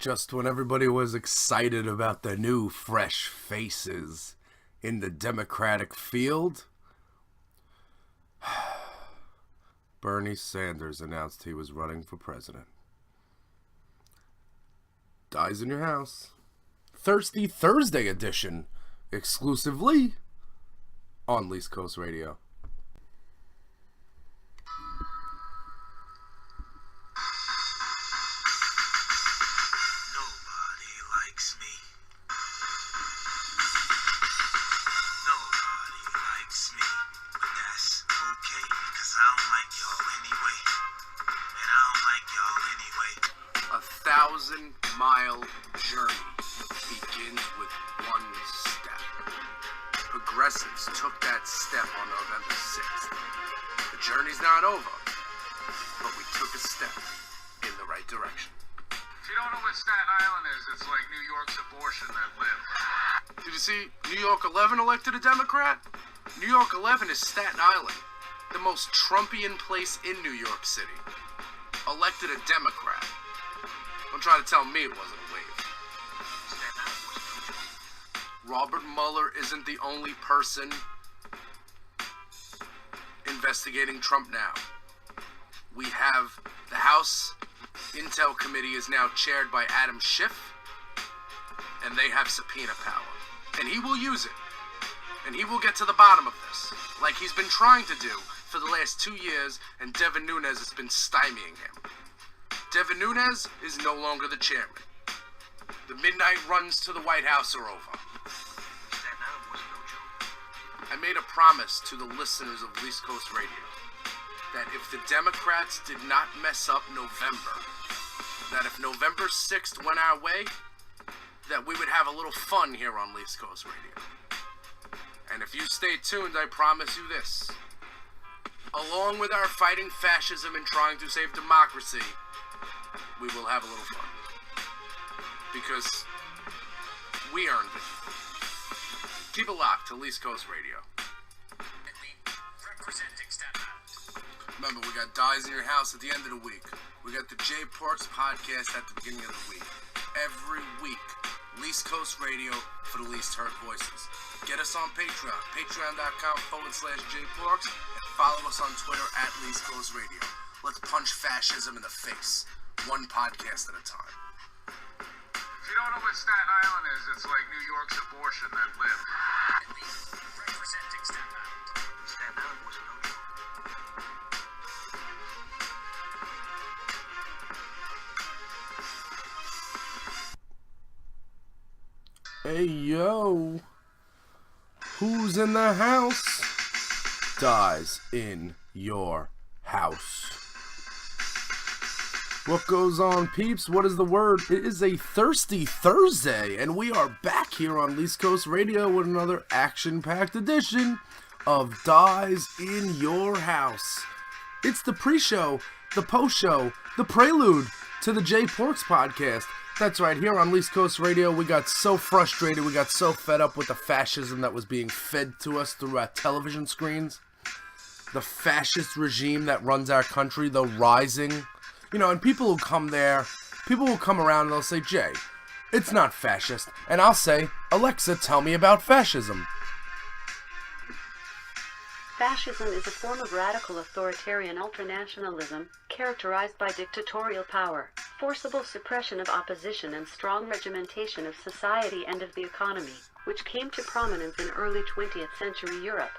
Just when everybody was excited about the new fresh faces in the Democratic field, Bernie Sanders announced he was running for president. Dyze in your house. Thirsty Thursday edition, exclusively on Least Coast Radio. Mile journey begins with one step. Progressives took that step on November 6th. The journey's not over, but we took a step in the right direction. If you don't know what Staten Island is, it's like New York's abortion that lived. Did you see New York 11 elected a Democrat? New York 11 is Staten Island, the most Trumpian place in New York City. Elected a Democrat. Don't try to tell me it wasn't a wave. Robert Mueller isn't the only person investigating Trump now. We have the House Intel Committee is now chaired by Adam Schiff, and they have subpoena power. And he will use it. And he will get to the bottom of this, like he's been trying to do for the last 2 years, and Devin Nunes has been stymieing him. Devin Nunes is no longer the chairman. The midnight runs to the White House are over. I made a promise to the listeners of Least Coast Radio that if the Democrats did not mess up November, that if November 6th went our way, that we would have a little fun here on Least Coast Radio. And if you stay tuned, I promise you this. Along with our fighting fascism and trying to save democracy, we will have a little fun. Because we earned it. Keep it locked to Least Coast Radio. Representing Staten Island. Remember, we got Dyze in your house at the end of the week. We got the J Porks podcast at the beginning of the week. Every week, Least Coast Radio for the least heard voices. Get us on Patreon, patreon.com/JPorks, and follow us on Twitter at Least Coast Radio. Let's punch fascism in the face. One podcast at a time. If you don't know what Staten Island is, it's like New York's abortion that lived. Representing Staten Island. Staten Island was no joke. Hey, yo. Who's in the house? Dyze in your house. What goes on, peeps? What is the word? It is a thirsty Thursday, and we are back here on Least Coast Radio with another action-packed edition of Dyze in Your House. It's the pre-show, the post-show, the prelude to the J Porks podcast. That's right, here on Least Coast Radio, we got so frustrated, we got so fed up with the fascism that was being fed to us through our television screens. The fascist regime that runs our country, the rising... You know, and people will come there, people will come around and they'll say, Jay, it's not fascist. And I'll say, Alexa, tell me about fascism. Fascism is a form of radical authoritarian ultranationalism, characterized by dictatorial power, forcible suppression of opposition and strong regimentation of society and of the economy, which came to prominence in early 20th century Europe.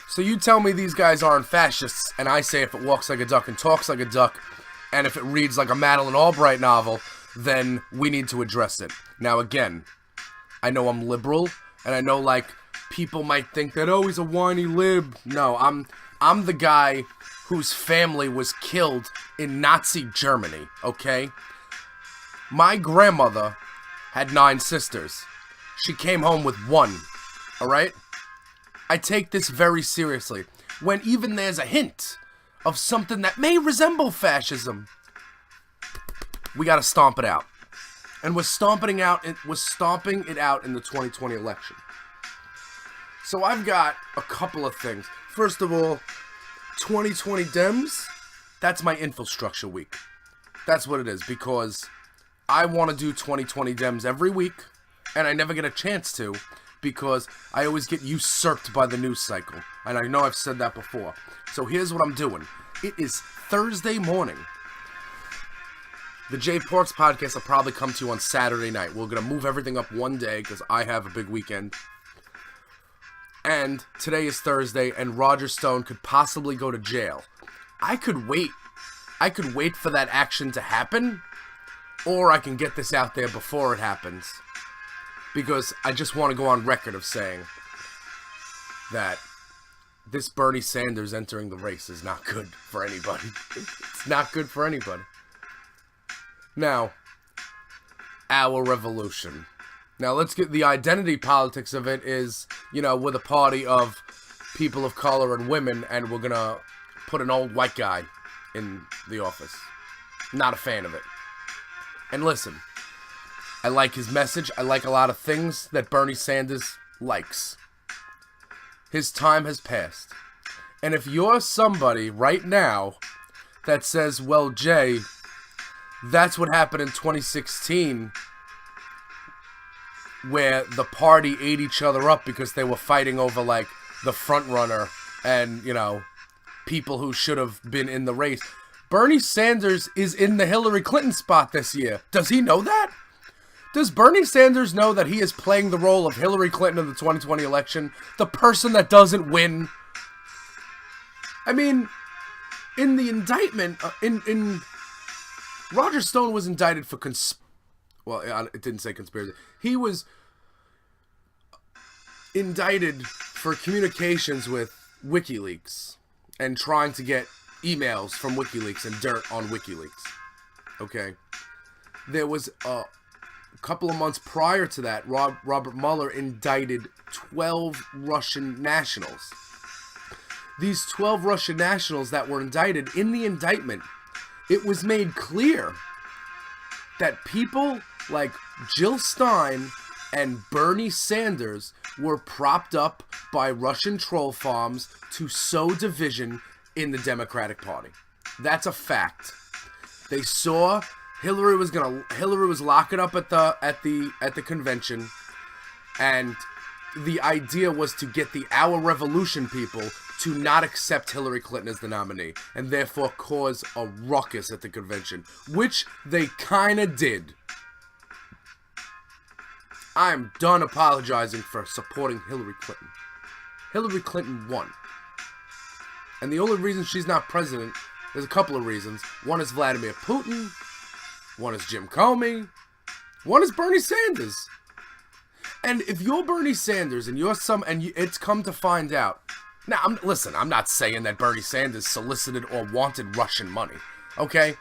So you tell me these guys aren't fascists, and I say if it walks like a duck and talks like a duck, and if it reads like a Madeleine Albright novel, then we need to address it. Now again, I know I'm liberal, and I know like people might think that, oh, he's a whiny lib. No, I'm the guy whose family was killed in Nazi Germany, okay? My grandmother had 9 sisters. She came home with 1, alright? I take this very seriously. When even there's a hint of something that may resemble fascism, we gotta stomp it out. And we're stomping it out in the 2020 election. So I've got a couple of things. First of all, 2020 Dems, that's my infrastructure week. That's what it is, because I want to do 2020 Dems every week, and I never get a chance to because I always get usurped by the news cycle. And I know I've said that before. So here's what I'm doing. It is Thursday morning. The Jay Porks podcast will probably come to you on Saturday night. We're going to move everything up one day because I have a big weekend. And today is Thursday, and Roger Stone could possibly go to jail. I could wait. I could wait for that action to happen, or I can get this out there before it happens. Because I just want to go on record of saying that this Bernie Sanders entering the race is not good for anybody. It's not good for anybody. Now, our revolution. Now, let's get the identity politics of it is, you know, we're the party of people of color and women, and we're going to put an old white guy in the office. Not a fan of it. And listen, I like his message. I like a lot of things that Bernie Sanders likes. His time has passed. And if you're somebody right now that says, well, Jay, that's what happened in 2016, where the party ate each other up because they were fighting over, like, the front runner and, you know, people who should have been in the race. Bernie Sanders is in the Hillary Clinton spot this year. Does he know that? Does Bernie Sanders know that he is playing the role of Hillary Clinton in the 2020 election? The person that doesn't win? I mean, in the indictment, Roger Stone was indicted for well, it didn't say conspiracy. He was indicted for communications with WikiLeaks and trying to get emails from WikiLeaks and dirt on WikiLeaks. Okay. There was a couple of months prior to that, Robert Mueller indicted 12 Russian nationals. These 12 Russian nationals that were indicted, in the indictment, it was made clear that people like Jill Stein and Bernie Sanders were propped up by Russian troll farms to sow division in the Democratic Party. That's a fact. They saw Hillary was locking up at the convention, and the idea was to get the Our Revolution people to not accept Hillary Clinton as the nominee, and therefore cause a ruckus at the convention, which they kinda did. I'm done apologizing for supporting Hillary Clinton. Hillary Clinton won. And the only reason she's not president, there's a couple of reasons. One is Vladimir Putin, one is Jim Comey, one is Bernie Sanders. And if you're Bernie Sanders and it's come to find out. Now, I'm not saying that Bernie Sanders solicited or wanted Russian money, okay?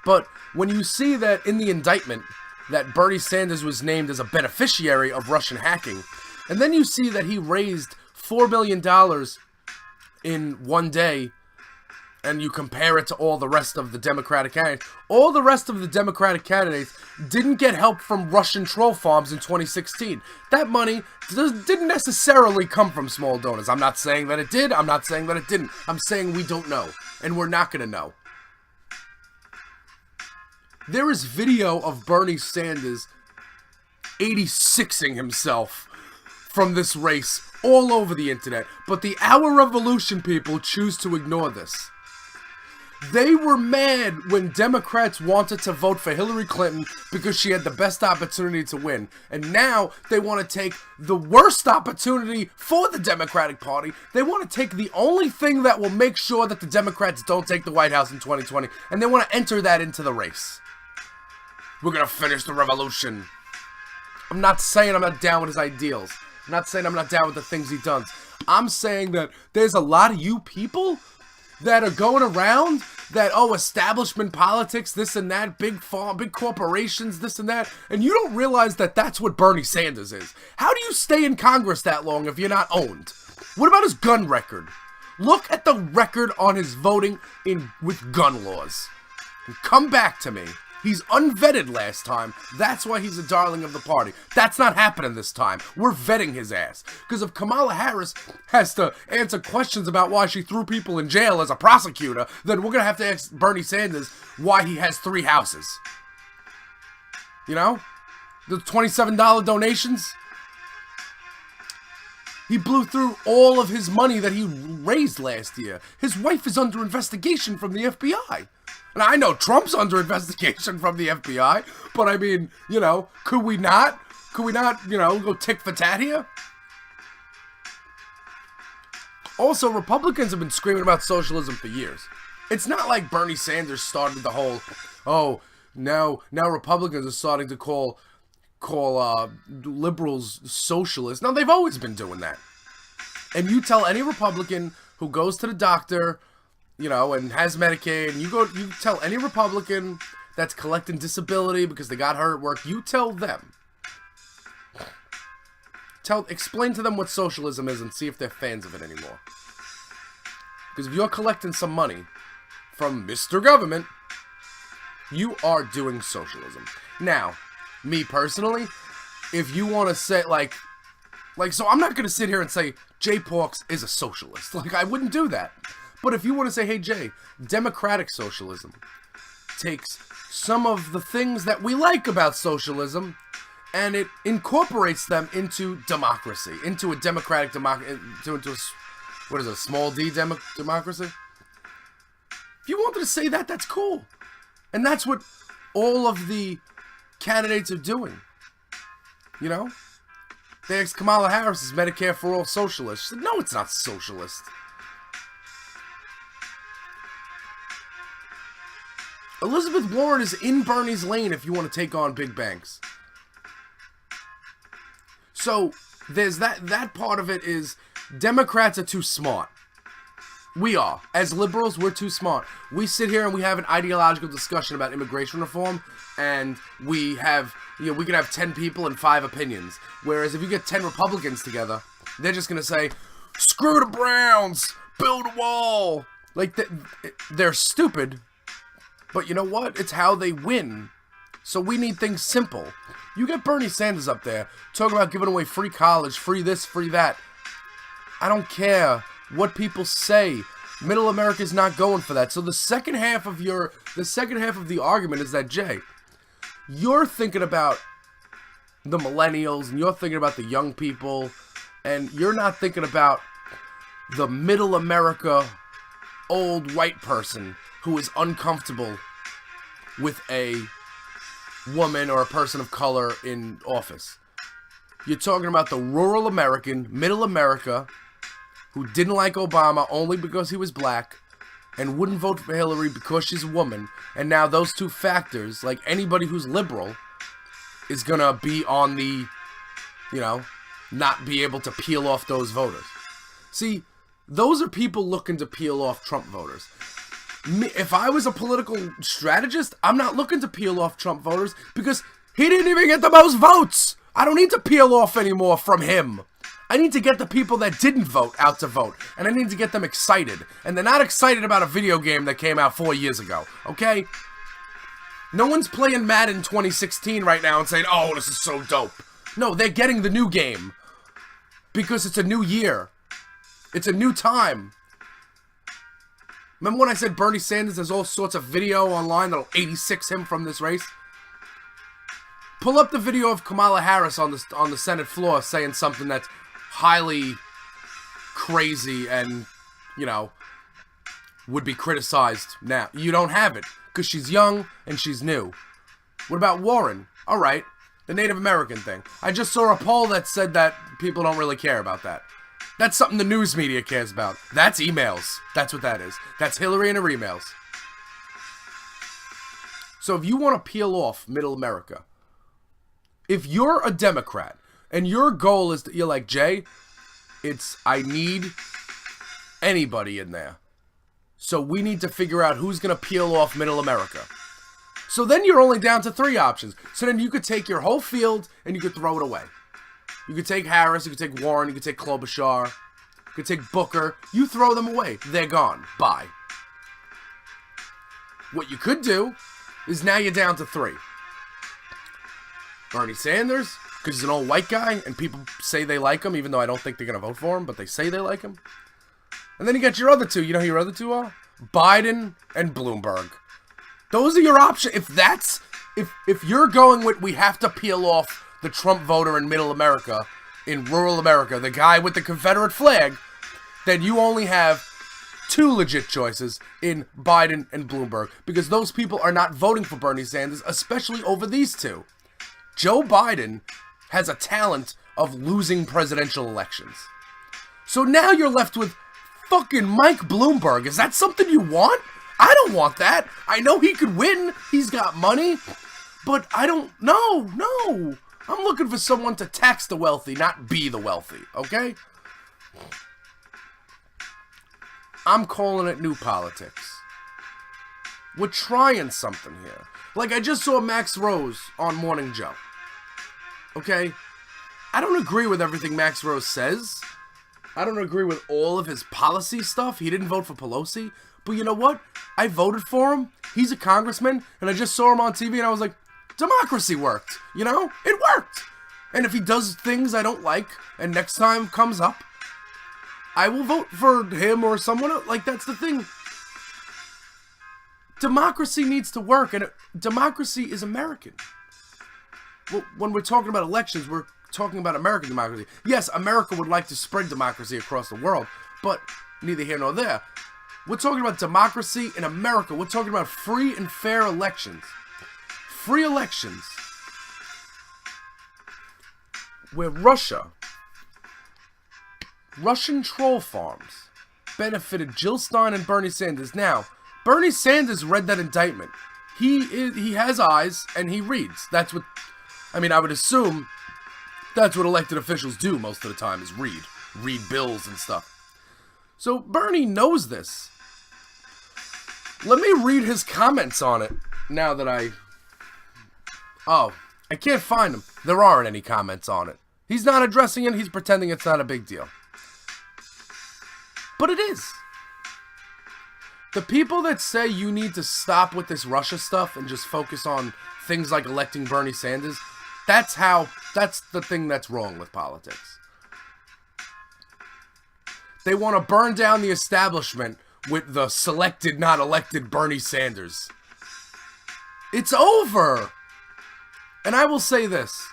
But when you see that in the indictment that Bernie Sanders was named as a beneficiary of Russian hacking, and then you see that he raised $4 million in one day, and you compare it to all the rest of the Democratic candidates, all the rest of the Democratic candidates didn't get help from Russian troll farms in 2016. That money didn't necessarily come from small donors. I'm not saying that it did. I'm not saying that it didn't. I'm saying we don't know, and we're not going to know. There is video of Bernie Sanders 86ing himself from this race all over the internet, but the Our Revolution people choose to ignore this. They were mad when Democrats wanted to vote for Hillary Clinton because she had the best opportunity to win. And now they want to take the worst opportunity for the Democratic Party. They want to take the only thing that will make sure that the Democrats don't take the White House in 2020. And they want to enter that into the race. We're going to finish the revolution. I'm not saying I'm not down with his ideals. I'm not saying I'm not down with the things he does. I'm saying that there's a lot of you people that are going around that, establishment politics, this and that, big corporations, this and that, and you don't realize that that's what Bernie Sanders is. How do you stay in Congress that long if you're not owned? What about his gun record? Look at the record on his voting with gun laws. And come back to me. He's unvetted last time. That's why he's a darling of the party. That's not happening this time. We're vetting his ass. Because if Kamala Harris has to answer questions about why she threw people in jail as a prosecutor, then we're going to have to ask Bernie Sanders why he has 3 houses. You know? The $27 donations. He blew through all of his money that he raised last year. His wife is under investigation from the FBI. And I know Trump's under investigation from the FBI, but I mean, you know, could we not, you know, go tick for tat here? Also, Republicans have been screaming about socialism for years. It's not like Bernie Sanders started the whole, oh, now Republicans are starting to call liberals socialists. No, they've always been doing that. And you tell any Republican who goes to the doctor, you know, and has Medicaid, and you tell any Republican that's collecting disability because they got hurt at work, you tell them. Explain to them what socialism is and see if they're fans of it anymore. Because if you're collecting some money from Mr. Government, you are doing socialism. Now, me personally, if you want to say, like, so I'm not going to sit here and say Jay Parks is a socialist. Like, I wouldn't do that. But if you want to say, hey, Jay, democratic socialism takes some of the things that we like about socialism and it incorporates them into democracy, into a democratic democracy, into a, what is it, a small d democracy? If you wanted to say that, that's cool. And that's what all of the candidates are doing. You know? They asked Kamala Harris, is Medicare for all socialist? She said, no, it's not socialist. Elizabeth Warren is in Bernie's lane if you want to take on big banks. So, there's that part of it is Democrats are too smart. We are. As liberals, we're too smart. We sit here and we have an ideological discussion about immigration reform, and we have, you know, we can have 10 people and 5 opinions. Whereas if you get 10 Republicans together, they're just going to say, screw the Browns, build a wall. Like, they're stupid, but you know what? It's how they win. So we need things simple. You get Bernie Sanders up there talking about giving away free college, free this, free that. I don't care what people say. Middle America's not going for that. So the second half of the argument is that, Jay, you're thinking about the millennials and you're thinking about the young people and you're not thinking about the middle America old white person who is uncomfortable with a woman or a person of color in office. You're talking about the rural American, middle America, who didn't like Obama only because he was black and wouldn't vote for Hillary because she's a woman. And now those two factors, like anybody who's liberal, is gonna be on the, you know, not be able to peel off those voters. See, those are people looking to peel off Trump voters. If I was a political strategist, I'm not looking to peel off Trump voters because he didn't even get the most votes. I don't need to peel off anymore from him. I need to get the people that didn't vote out to vote. And I need to get them excited. And they're not excited about a video game that came out 4 years ago. Okay? No one's playing Madden 2016 right now and saying, oh, this is so dope. No, they're getting the new game. Because it's a new year. It's a new time. Remember when I said Bernie Sanders has all sorts of video online that'll 86 him from this race? Pull up the video of Kamala Harris on the Senate floor saying something that's highly crazy and, you know, would be criticized now. You don't have it because she's young and she's new. What about Warren? All right, the Native American thing. I just saw a poll that said that people don't really care about that. That's something the news media cares about. That's emails. That's what that is. That's Hillary and her emails. So if you want to peel off middle America, if you're a Democrat and your goal is you're like, Jay, I need anybody in there. So we need to figure out who's going to peel off middle America. So then you're only down to 3 options. So then you could take your whole field and you could throw it away. You could take Harris, you could take Warren, you could take Klobuchar, you could take Booker. You throw them away. They're gone. Bye. What you could do is now you're down to 3. Bernie Sanders, because he's an old white guy, and people say they like him, even though I don't think they're going to vote for him, but they say they like him. And then you got your other 2. You know who your other 2 are? Biden and Bloomberg. Those are your options. If that's if you're going with we have to peel off the Trump voter in middle America, in rural America, the guy with the Confederate flag, then you only have two legit choices in Biden and Bloomberg, because those people are not voting for Bernie Sanders, especially over these two. Joe Biden has a talent of losing presidential elections. So now you're left with fucking Mike Bloomberg. Is that something you want? I don't want that. I know he could win. He's got money. But I don't... No. I'm looking for someone to tax the wealthy, not be the wealthy. Okay? I'm calling it new politics. We're trying something here. Like, I just saw Max Rose on Morning Joe. Okay? I don't agree with everything Max Rose says. I don't agree with all of his policy stuff. He didn't vote for Pelosi. But you know what? I voted for him. He's a congressman. And I just saw him on TV and I was like, democracy worked. You know? It worked. And if he does things I don't like and next time comes up, I will vote for him or someone else. Like, that's the thing. Democracy needs to work, and democracy is American. Well, when we're talking about elections, we're talking about American democracy. Yes, America would like to spread democracy across the world, but neither here nor there. We're talking about democracy in America. We're talking about free and fair elections. Free elections. Where Russian troll farms benefited Jill Stein and Bernie Sanders. Now, Bernie Sanders read that indictment. He has eyes and he reads. That's what, I mean, I would assume that's what elected officials do most of the time, is read bills and stuff. So Bernie knows this. Let me read his comments on it now that I can't find them. There aren't any comments on it. He's not addressing it. He's pretending it's not a big deal. But it is. The people that say you need to stop with this Russia stuff and just focus on things like electing Bernie Sanders, that's the thing that's wrong with politics. They want to burn down the establishment with the selected, not elected Bernie Sanders. It's over. And I will say this.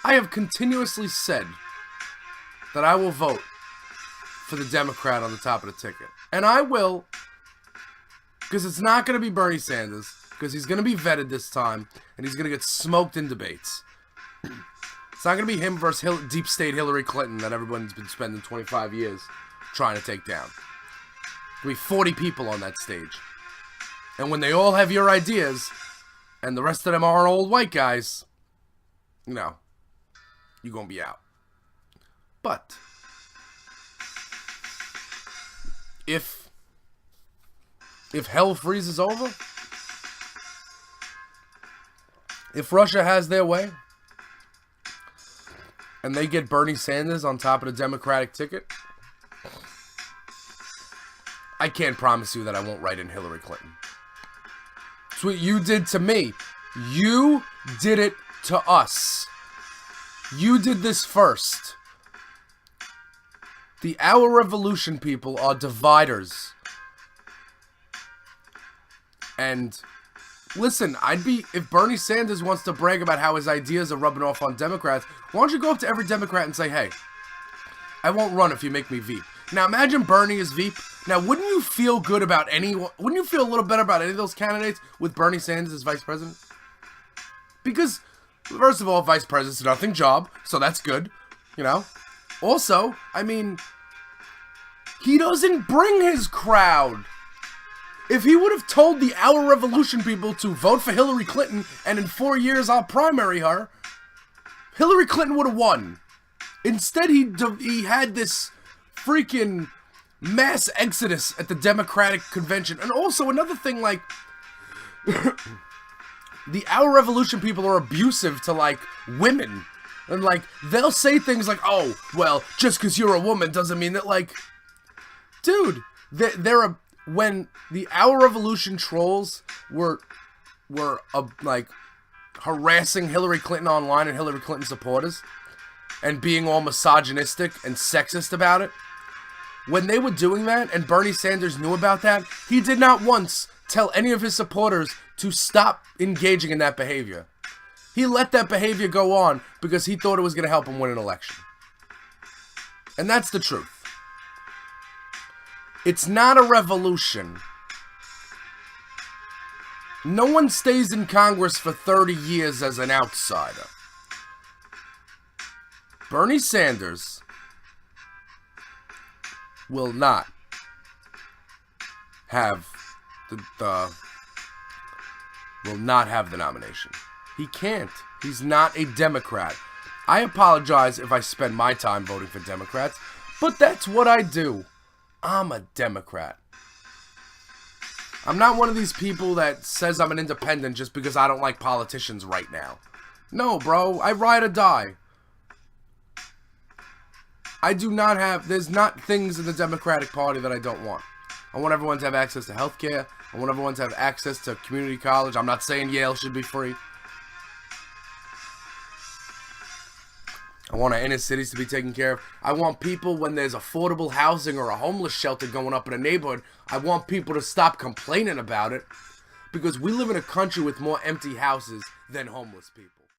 I have continuously said that I will vote for the Democrat on the top of the ticket. And I will, because it's not going to be Bernie Sanders, because he's going to be vetted this time, and he's going to get smoked in debates. It's not going to be him versus deep state Hillary Clinton that everyone's been spending 25 years trying to take down. There'll be 40 people on that stage. And when they all have your ideas, and the rest of them are old white guys, you know, you're going to be out. But if hell freezes over, if Russia has their way, and they get Bernie Sanders on top of the Democratic ticket, I can't promise you that I won't write in Hillary Clinton. It's what you did to me. You did it to us. You did this first. The Our Revolution people are dividers. And listen, if Bernie Sanders wants to brag about how his ideas are rubbing off on Democrats, why don't you go up to every Democrat and say, hey, I won't run if you make me Veep. Now imagine Bernie is Veep. Now wouldn't you feel good about wouldn't you feel a little better about any of those candidates with Bernie Sanders as vice president? Because, first of all, vice president's a nothing job, so that's good, you know? Also, I mean, he doesn't bring his crowd. If he would have told the Our Revolution people to vote for Hillary Clinton and in 4 years I'll primary her, Hillary Clinton would have won. Instead, he had this freaking mass exodus at the Democratic convention. And also another thing, like, the Our Revolution people are abusive to, like, women. And, like, they'll say things like, oh, well, just because you're a woman doesn't mean that, like, dude, when the Our Revolution trolls were like, harassing Hillary Clinton online and Hillary Clinton supporters and being all misogynistic and sexist about it, when they were doing that and Bernie Sanders knew about that, he did not once tell any of his supporters to stop engaging in that behavior. He let that behavior go on because he thought it was going to help him win an election. And that's the truth. It's not a revolution. No one stays in Congress for 30 years as an outsider. Bernie Sanders will not have will not have the nomination. He can't. He's not a Democrat. I apologize if I spend my time voting for Democrats, but that's what I do. I'm a Democrat. I'm not one of these people that says I'm an independent just because I don't like politicians right now. No, bro. I ride or die. I do not have... There's not things in the Democratic Party that I don't want. I want everyone to have access to healthcare. I want everyone to have access to community college. I'm not saying Yale should be free. I want our inner cities to be taken care of. I want people, when there's affordable housing or a homeless shelter going up in a neighborhood, I want people to stop complaining about it. Because we live in a country with more empty houses than homeless people.